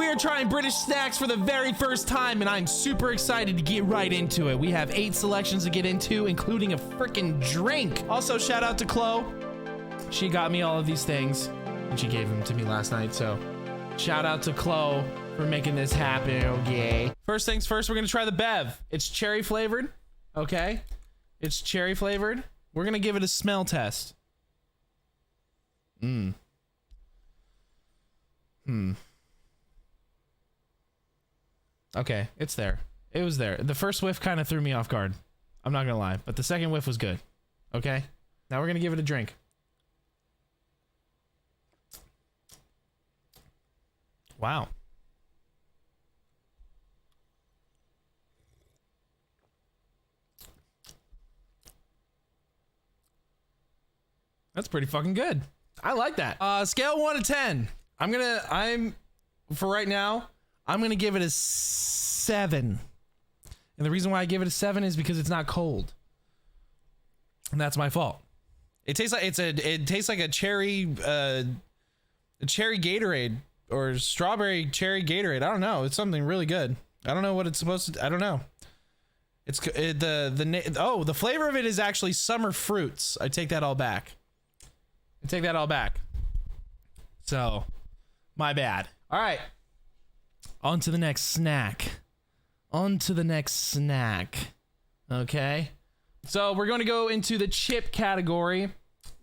we are trying British snacks for the very first time, and I'm super excited to get right into it. We have 8 selections to get into, including a freaking drink. Also, shout out to Chloe. She got me all of these things, and she gave them to me last night, so shout out to Chloe for making this happen, okay? First things first, we're gonna try the Bev. It's cherry flavored, okay? It's cherry flavored. We're gonna give it a smell test. Okay, it's there. It was there. The first whiff kind of threw me off guard. I'm not gonna lie, but the second whiff was good. Okay, now we're gonna give it a drink. Wow. That's pretty fucking good. I like that. Scale 1 to 10. For right now, I'm gonna give it a 7. And the reason why I give it a 7 is because it's not cold. And that's my fault. It tastes like it tastes like a cherry Gatorade or strawberry cherry Gatorade. I don't know. It's something really good. I don't know what it's supposed to. I don't know. It's the flavor of it is actually summer fruits. I take that all back. So, my bad. All right. On to the next snack. Okay. So we're going to go into the chip category.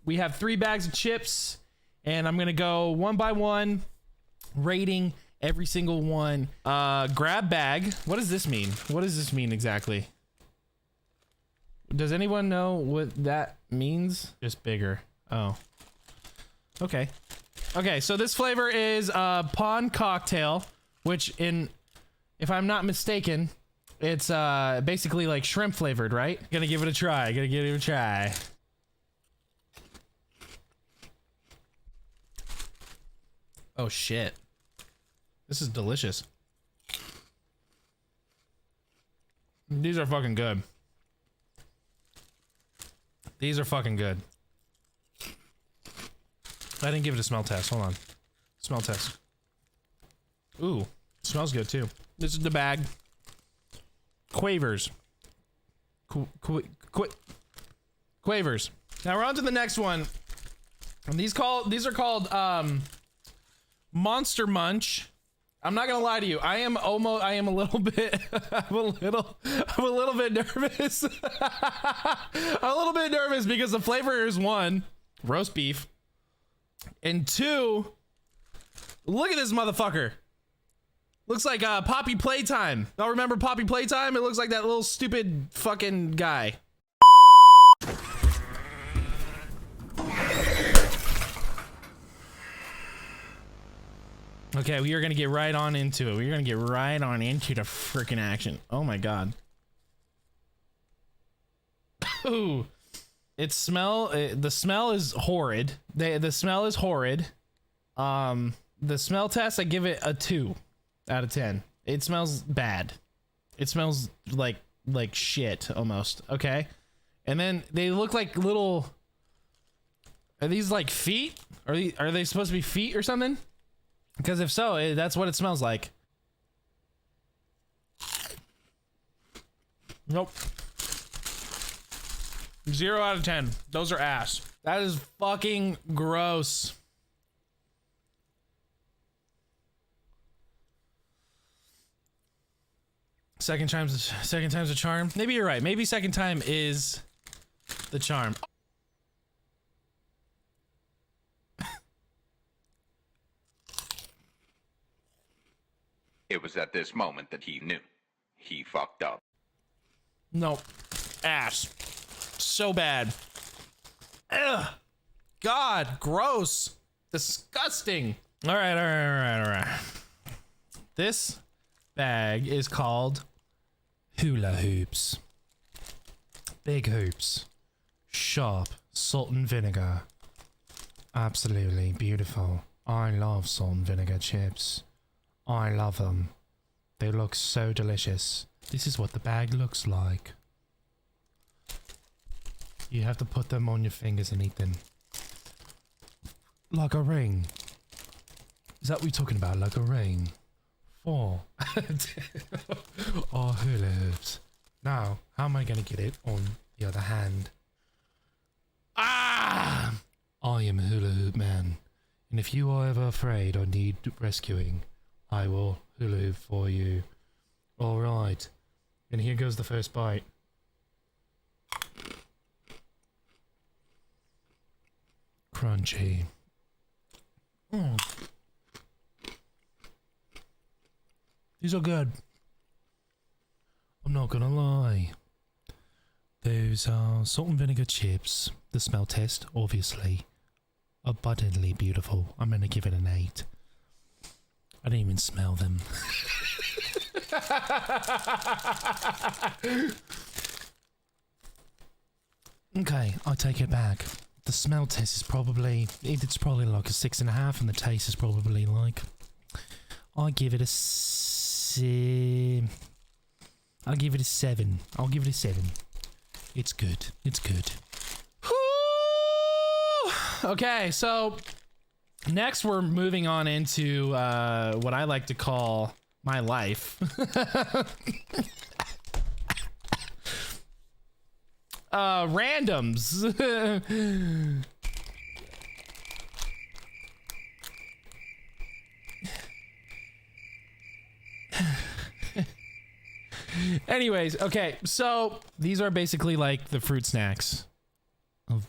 We have 3 bags of chips, and I'm going to go one by one, rating every single one. Grab bag. What does this mean? What does this mean exactly? Does anyone know what that means? Just bigger. Oh. Okay. Okay, so this flavor is Pawn Cocktail, which if I'm not mistaken, it's basically like shrimp flavored, right? Gonna give it a try. Oh shit. This is delicious. These are fucking good. I didn't give it a smell test. Hold on. Smell test. Ooh, smells good too. This is the bag. Quavers. Quavers. Now we're on to the next one. And these are called Monster Munch. I'm not gonna lie to you. I am a little bit I'm a little bit nervous. I'm a little bit nervous because the flavor is 1, roast beef, and 2, look at this motherfucker. Looks like Poppy Playtime. Y'all remember Poppy Playtime? It looks like that little stupid fucking guy. Okay, we are gonna get right on into it. We're gonna get right on into the freaking action. Oh my god. Ooh. The smell is horrid. The smell is horrid. The smell test, I give it a 2 out of 10. It smells bad. It smells like shit almost. Okay. And then they look like little, are these like feet? Are they supposed to be feet or something? Because if so, that's what it smells like. Nope. 0 out of 10. Those are ass. That is fucking gross. Second time's a charm. Maybe you're right. Maybe second time is the charm. It was at this moment that he knew. He fucked up. Nope. Ass. So bad. Ugh. God, gross. Disgusting. All right. This bag is called Hula Hoops. Big hoops. Sharp salt and vinegar. Absolutely beautiful. I love salt and vinegar chips. I love them. They look so delicious. This is what the bag looks like. You have to put them on your fingers and eat them. Like a ring. Is that what you're talking about? Like a ring? 4. Oh, hula hoops. Now, how am I going to get it on the other hand? Ah! I am hula hoop man. And if you are ever afraid or need rescuing, I will hula hoop for you. Alright. And here goes the first bite. Crunchy. These are good. I'm not gonna lie. Those are salt and vinegar chips. The smell test, obviously, abundantly beautiful. I'm gonna give it an 8. I didn't even smell them. Okay, I take it back. The smell test is probably, it's probably like a 6.5, and the taste is probably like, I give it a I'll give it a 7. I'll give it a 7. It's good. It's good. Okay, so next we're moving on into what I like to call my life. Randoms. Anyways, okay, so these are basically like the fruit snacks of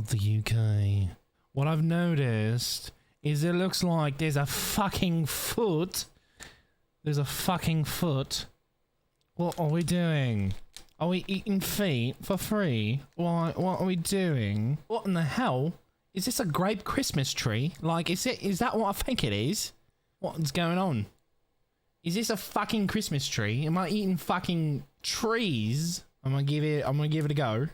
the UK. What I've noticed is it looks like there's a fucking foot. There's a fucking foot. What are we doing? Are we eating feet for free? What are we doing? What in the hell? Is this a grape Christmas tree? Like, is that what I think it is? What's going on? Is this a fucking Christmas tree? Am I eating fucking trees? I'm gonna give it a go.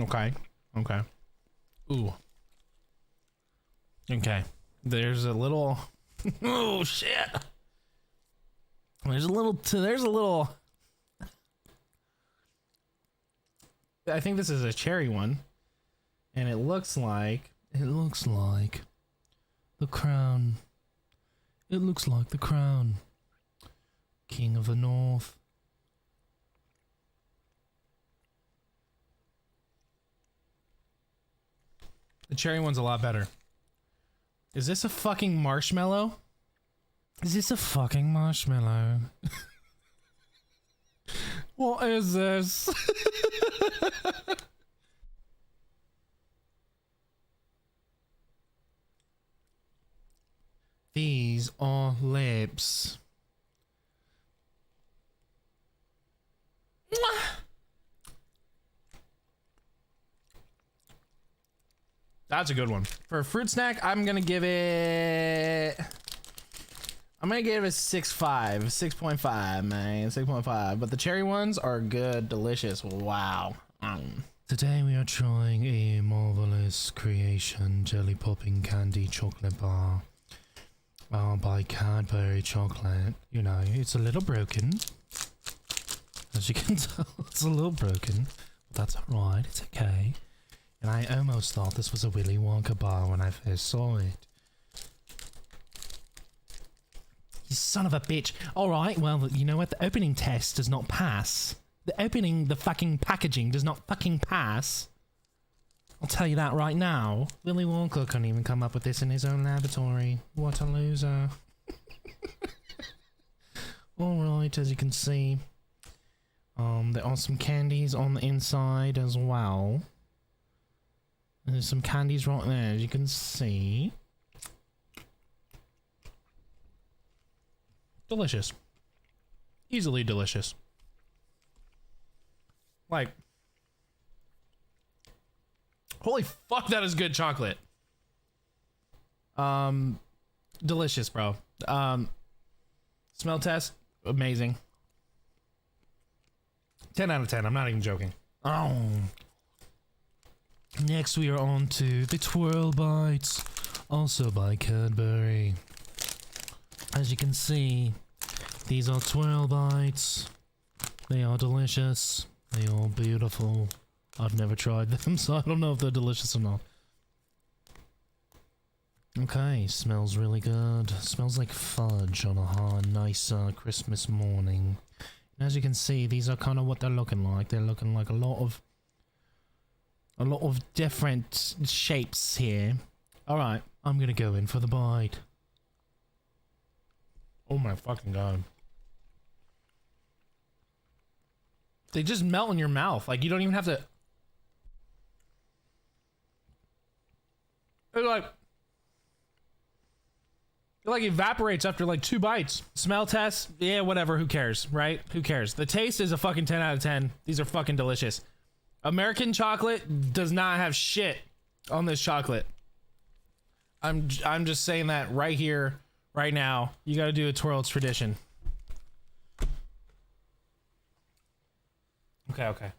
Okay. Okay. Ooh. Okay. There's a little oh shit. There's a little I think this is a cherry one. And it looks like the crown. It looks like the crown. King of the North. The cherry one's a lot better. Is this a fucking marshmallow? Is this a fucking marshmallow? What is this? These are lips. That's a good one. For a fruit snack, I'm gonna give it a 6.5, 6.5, man, 6.5. But the cherry ones are good, delicious. Wow. Today we are trying a marvelous creation, jelly popping candy chocolate bar. By Cadbury Chocolate. You know, it's a little broken. As you can tell, it's a little broken. But that's alright, it's okay. And I almost thought this was a Willy Wonka bar when I first saw it. You son of a bitch. Alright, well, you know what? The opening test does not pass. The fucking packaging does not fucking pass. I'll tell you that right now. Willy Wonka couldn't even come up with this in his own laboratory. What a loser. Alright, as you can see, there are some candies on the inside as well. There's some candies right there, as you can see. Delicious. Easily delicious. Like, holy fuck, that is good chocolate. Delicious, bro. Smell test, amazing. 10 out of 10, I'm not even joking. Oh. Next we are on to the Twirl Bites, also by Cadbury. As you can see, these are Twirl Bites. They are delicious. They are beautiful. I've never tried them, so I don't know if they're delicious or not. Okay, smells really good. Smells like fudge on a nice Christmas morning. And as you can see, these are kind of what they're looking like. They're looking like a lot of different shapes here. All right, I'm gonna go in for the bite. Oh my fucking god! They just melt in your mouth. Like you don't even have to. It like evaporates after like 2 bites. Smell test, yeah, whatever, who cares, right? Who cares? The taste is a fucking 10 out of 10. These are fucking delicious. American chocolate does not have shit on this chocolate. I'm just saying that right here, right now. You gotta do a twirl's tradition. Okay.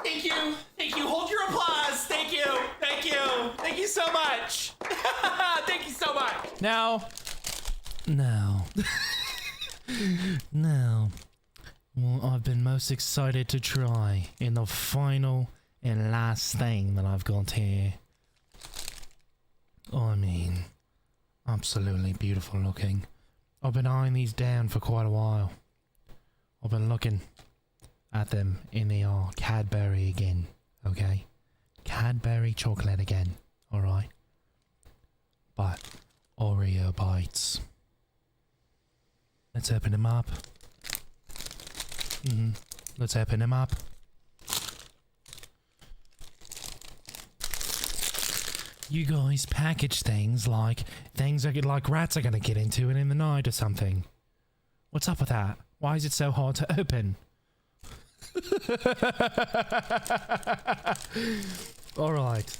Thank you. Hold your applause. Thank you so much. Thank you so much. Now, what I've been most excited to try in the final and last thing that I've got here. I mean, absolutely beautiful looking. I've been eyeing these down for quite a while. I've been looking at them in the Cadbury again, okay? Cadbury chocolate again, alright? But Oreo Bites. Let's open them up. Let's open them up. You guys package things like like rats are gonna get into it in the night or something. What's up with that? Why is it so hard to open? All right.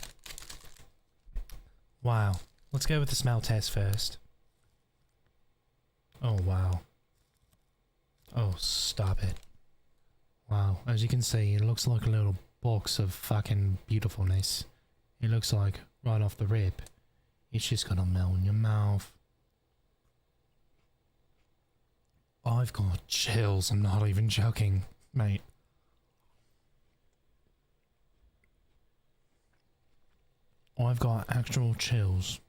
Wow. Let's go with the smell test first. Oh, wow. Oh, stop it. Wow. As you can see, it looks like a little box of fucking beautifulness. It looks like right off the rip. It's just gonna melt in your mouth. I've got chills. I'm not even joking, mate. I've got actual chills.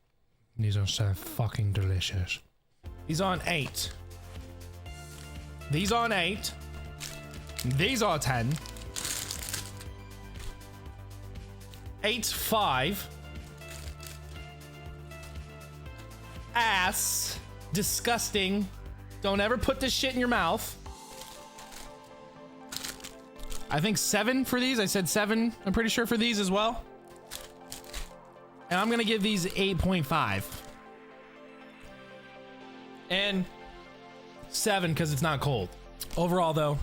These are so fucking delicious. These are an 8. These are an 8. These are 10. 8, 5. Ass. Disgusting. Don't ever put this shit in your mouth. I think 7 for these. I said 7. I'm pretty sure for these as well. And I'm gonna give these 8.5. And 7 because it's not cold. Overall though.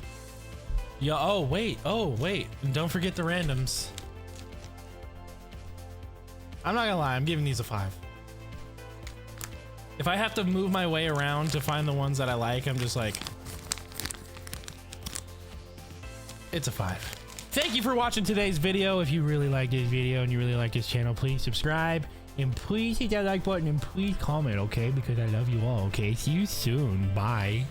Yeah, oh wait. And don't forget the randoms. I'm not gonna lie, I'm giving these a 5. If I have to move my way around to find the ones that I like, I'm just like, it's a 5. Thank you for watching today's video. If you really liked this video and you really like this channel, please subscribe and please hit that like button and please comment, okay? Because I love you all, okay? See you soon. Bye.